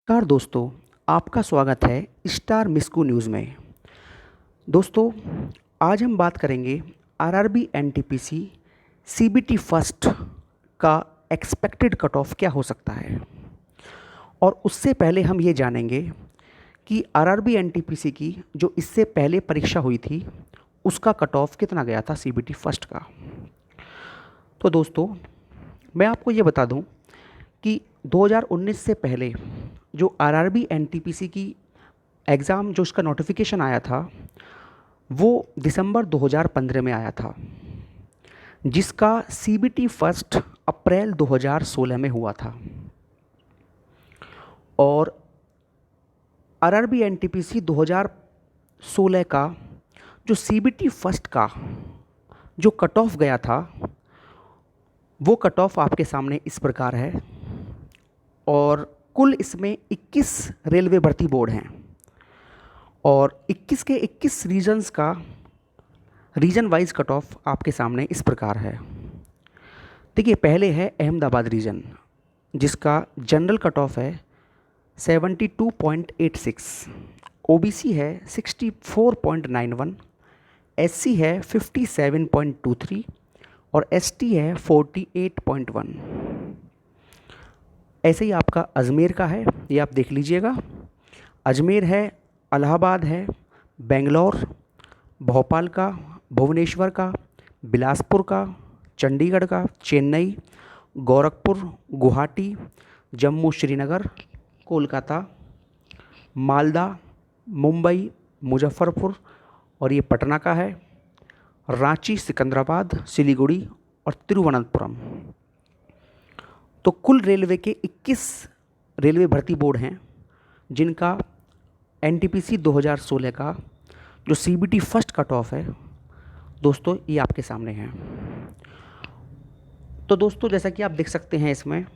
नमस्कार दोस्तों, आपका स्वागत है स्टार मिस्कू न्यूज़ में। दोस्तों, आज हम बात करेंगे आरआरबी एनटीपीसी सीबीटी फर्स्ट का एक्सपेक्टेड कट ऑफ क्या हो सकता है। और उससे पहले हम ये जानेंगे कि आरआरबी एनटीपीसी की जो इससे पहले परीक्षा हुई थी उसका कट ऑफ कितना गया था सीबीटी फर्स्ट का। तो दोस्तों, मैं आपको ये बता दूं कि 2019 से पहले जो आरआरबी एनटीपीसी की एग्ज़ाम जो उसका नोटिफिकेशन आया था वो दिसंबर 2015 में आया था, जिसका सीबीटी फर्स्ट अप्रैल 2016 में हुआ था। और आरआरबी एनटीपीसी 2016 का जो सीबीटी फर्स्ट का जो कट ऑफ गया था वो कट ऑफ आपके सामने इस प्रकार है। और कुल इसमें 21 रेलवे भर्ती बोर्ड हैं और 21 के 21 रीजन्स का रीजन वाइज कट ऑफ आपके सामने इस प्रकार है। देखिए, पहले है अहमदाबाद रीजन, जिसका जनरल कट ऑफ है 72.86, ओबीसी है 64.91, एससी है 57.23 और एसटी है 48.1। ऐसे ही आपका अजमेर का है, ये आप देख लीजिएगा। अजमेर है, इलाहाबाद है, बेंगलोर, भोपाल का, भुवनेश्वर का, बिलासपुर का, चंडीगढ़ का, चेन्नई, गोरखपुर, गुवाहाटी, जम्मू श्रीनगर, कोलकाता, मालदा, मुंबई, मुजफ्फरपुर और ये पटना का है, रांची, सिकंदराबाद, सिलीगुड़ी और तिरुवनंतपुरम। तो कुल रेलवे के 21 रेलवे भर्ती बोर्ड हैं जिनका एनटीपीसी 2016 का जो सीबीटी फर्स्ट कट ऑफ है दोस्तों, ये आपके सामने है। तो दोस्तों, जैसा कि आप देख सकते हैं, इसमें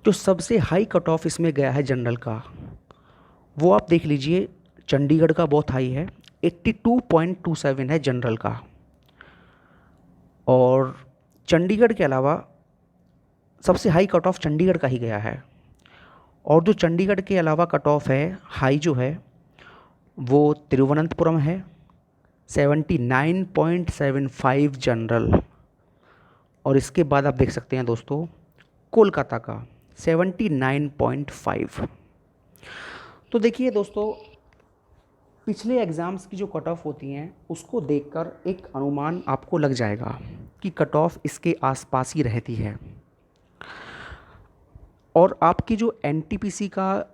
जो सबसे हाई कट ऑफ इसमें गया है जनरल का, वो आप देख लीजिए। चंडीगढ़ का बहुत हाई है, 82.27 है जनरल का। और चंडीगढ़ के अलावा सबसे हाई कट ऑफ चंडीगढ़ का ही गया है। और जो चंडीगढ़ के अलावा कट ऑफ है हाई जो है वो तिरुवनंतपुरम है, 79.75 जनरल। और इसके बाद आप देख सकते हैं दोस्तों कोलकाता का 79.5। तो देखिए दोस्तों, पिछले एग्ज़ाम्स की जो कट ऑफ होती हैं उसको देखकर एक अनुमान आपको लग जाएगा कि कट ऑफ इसके आसपास ही रहती है। और आपकी जो एनटीपीसी का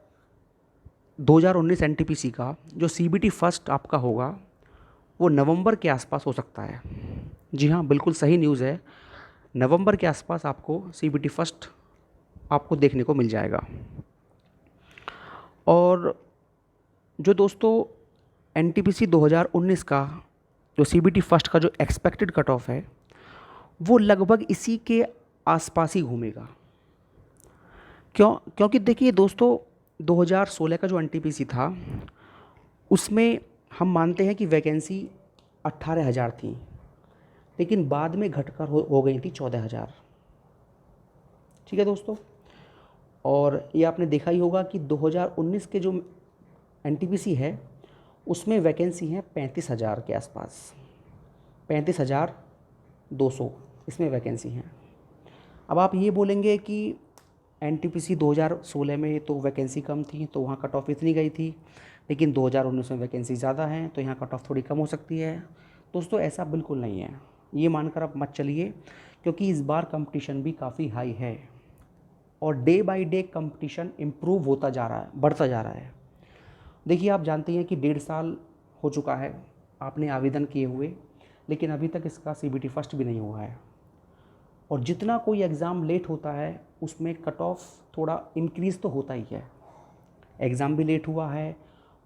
2019 एनटीपीसी का जो सीबीटी फर्स्ट आपका होगा वो नवंबर के आसपास हो सकता है। जी हाँ, बिल्कुल सही न्यूज़ है, नवंबर के आसपास आपको सीबीटी फर्स्ट आपको देखने को मिल जाएगा। और जो दोस्तों एनटीपीसी 2019 का जो सीबीटी फर्स्ट का जो एक्सपेक्टेड कट ऑफ है वो लगभग इसी के आसपास ही घूमेगा। क्योंकि देखिए दोस्तों, 2016 का जो एनटीपीसी था उसमें हम मानते हैं कि वैकेंसी 18,000 थी, लेकिन बाद में घटकर हो गई थी 14,000। ठीक है दोस्तों। और ये आपने देखा ही होगा कि 2019 के जो एनटीपीसी है उसमें वैकेंसी है 35,000 के आसपास, 35,200 इसमें वैकेंसी हैं। अब आप ये बोलेंगे कि एनटीपीसी 2016 में तो वैकेंसी कम थी तो वहाँ कट ऑफ इतनी गई थी, लेकिन 2019 में वैकेंसी ज़्यादा है तो यहाँ कट ऑफ थोड़ी कम हो सकती है। दोस्तों, ऐसा बिल्कुल नहीं है, ये मानकर आप मत चलिए, क्योंकि इस बार कंपटीशन भी काफ़ी हाई है और day by day competition improve होता जा रहा है, बढ़ता जा रहा है। देखिए, आप जानते हैं कि 1.5 साल हो चुका है आपने आवेदन किए हुए, लेकिन अभी तक इसका सीबीटी फर्स्ट भी नहीं हुआ है। और जितना कोई एग्ज़ाम लेट होता है उसमें कट ऑफ थोड़ा इंक्रीज़ तो होता ही है। एग्ज़ाम भी लेट हुआ है,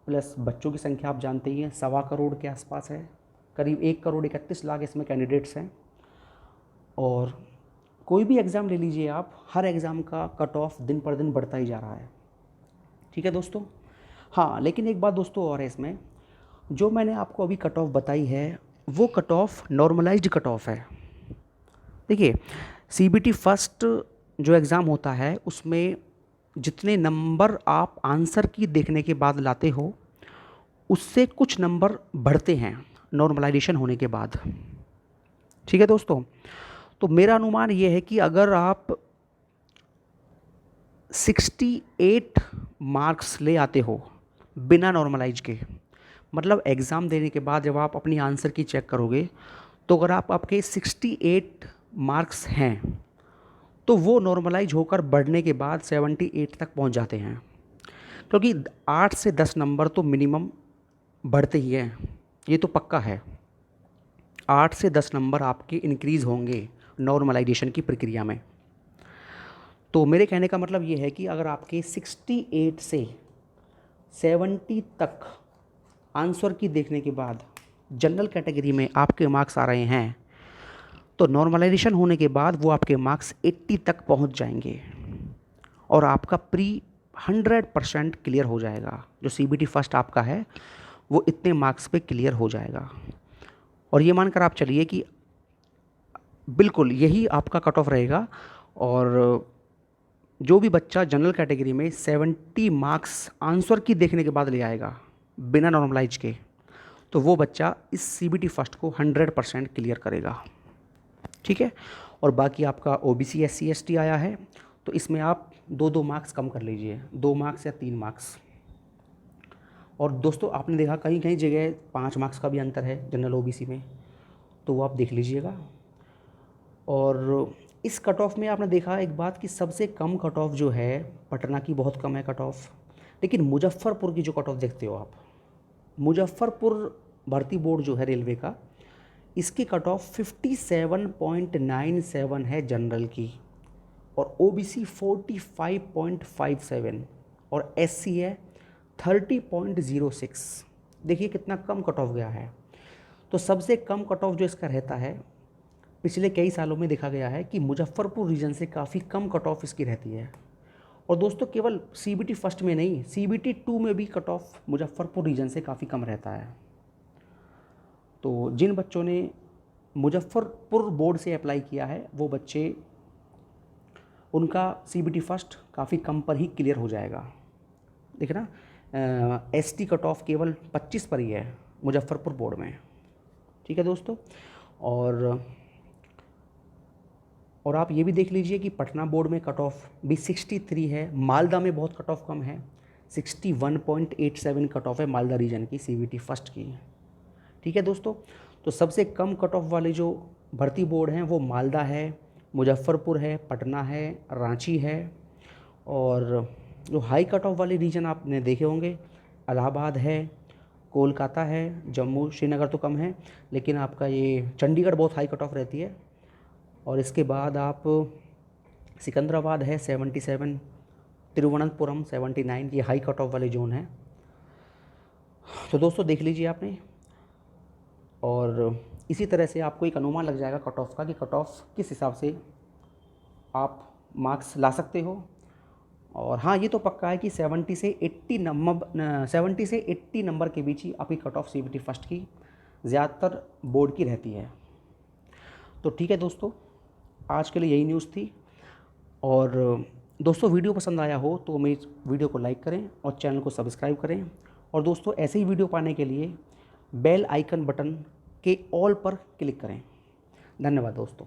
प्लस बच्चों की संख्या आप जानते ही हैं 1.25 करोड़ के आसपास है, करीब 1,31,00,000 इसमें कैंडिडेट्स हैं। और कोई भी एग्ज़ाम ले लीजिए आप, हर एग्ज़ाम का कट ऑफ दिन पर दिन बढ़ता ही जा रहा है। ठीक है दोस्तों। हाँ, लेकिन एक बात दोस्तों और है इसमें, जो मैंने आपको अभी कट ऑफ बताई है वो cut off normalized cut off है। देखिए, सीबीटी फर्स्ट जो एग्ज़ाम होता है उसमें जितने नंबर आप आंसर की देखने के बाद लाते हो उससे कुछ नंबर बढ़ते हैं नॉर्मलाइजेशन होने के बाद। ठीक है दोस्तों, तो मेरा अनुमान ये है कि अगर आप 68 मार्क्स ले आते हो बिना नॉर्मलाइज के, मतलब एग्ज़ाम देने के बाद जब आप अपनी आंसर की चेक करोगे तो अगर आपके 68 मार्क्स हैं तो वो नॉर्मलाइज होकर बढ़ने के बाद 78 तक पहुंच जाते हैं, क्योंकि 8 से 10 नंबर तो मिनिमम बढ़ते ही हैं, ये तो पक्का है। 8 से 10 नंबर आपके इंक्रीज़ होंगे नॉर्मलाइजेशन की प्रक्रिया में। तो मेरे कहने का मतलब ये है कि अगर आपके 68 से 70 तक आंसर की देखने के बाद जनरल कैटेगरी में आपके मार्क्स आ रहे हैं तो नॉर्मलाइजेशन होने के बाद वो आपके मार्क्स 80 तक पहुंच जाएंगे और आपका प्री 100% क्लियर हो जाएगा। जो CBT फर्स्ट आपका है वो इतने मार्क्स पे क्लियर हो जाएगा। और ये मानकर आप चलिए कि बिल्कुल यही आपका कट ऑफ रहेगा, और जो भी बच्चा जनरल कैटेगरी में 70 मार्क्स आंसर की देखने के बाद ले आएगा बिना नॉर्मलाइज के, तो वो बच्चा इस CBT फर्स्ट को 100% क्लियर करेगा। ठीक है, और बाकी आपका OBC SC ST आया है तो इसमें आप 2-2 मार्क्स कम कर लीजिए, 2 मार्क्स या 3 मार्क्स। और दोस्तों आपने देखा कहीं कहीं जगह 5 मार्क्स का भी अंतर है जनरल OBC में, तो वो आप देख लीजिएगा। और इस कट ऑफ में आपने देखा एक बात कि सबसे कम कट ऑफ जो है पटना की बहुत कम है कट ऑफ, लेकिन मुजफ्फरपुर की जो कट ऑफ देखते हो आप, मुजफ्फरपुर भर्ती बोर्ड जो है रेलवे का, इसकी कट ऑफ 57.97 है जनरल की, और OBC 45.57 और SC है 30.06। देखिए कितना कम कट ऑफ गया है। तो सबसे कम कट ऑफ जो इसका रहता है पिछले कई सालों में देखा गया है कि मुजफ्फरपुर रीजन से काफ़ी कम कट ऑफ इसकी रहती है। और दोस्तों केवल CBT फर्स्ट में नहीं, CBT 2 में भी कट ऑफ मुजफ्फरपुर रीजन से काफ़ी कम रहता है। तो जिन बच्चों ने मुजफ्फरपुर बोर्ड से अप्लाई किया है वो बच्चे, उनका CBT फर्स्ट काफ़ी कम पर ही क्लियर हो जाएगा। देखना ST कट ऑफ केवल 25 पर ही है मुजफ्फरपुर बोर्ड में। ठीक है दोस्तों, और आप ये भी देख लीजिए कि पटना बोर्ड में कट ऑफ भी 63 है, मालदा में बहुत कट ऑफ कम है, 61.87 कट ऑफ है मालदा रीजन की CBT फर्स्ट की। ठीक है दोस्तों, तो सबसे कम कट ऑफ वाले जो भर्ती बोर्ड हैं वो मालदा है, मुजफ्फरपुर है, पटना है, रांची है, और जो हाई कट ऑफ वाले रीजन आपने देखे होंगे इलाहाबाद है, कोलकाता है, जम्मू श्रीनगर तो कम है, लेकिन आपका ये चंडीगढ़ बहुत हाई कट ऑफ रहती है, और इसके बाद आप सिकंदराबाद है 77, तिरुवनंतपुरम 79, ये हाई कट ऑफ वाले जोन हैं। तो दोस्तों देख लीजिए आपने, और इसी तरह से आपको एक अनुमान लग जाएगा कट ऑफ का कि कट ऑफ किस हिसाब से आप मार्क्स ला सकते हो। और हाँ ये तो पक्का है कि 70 से 80 नंबर के बीच ही आपकी कट ऑफ CBT फर्स्ट की ज़्यादातर बोर्ड की रहती है। तो ठीक है दोस्तों, आज के लिए यही न्यूज़ थी। और दोस्तों वीडियो पसंद आया हो तो मेरी वीडियो को लाइक करें और चैनल को सब्सक्राइब करें, और दोस्तों ऐसे ही वीडियो पाने के लिए बेल आइकन बटन के ऑल पर क्लिक करें। धन्यवाद दोस्तों।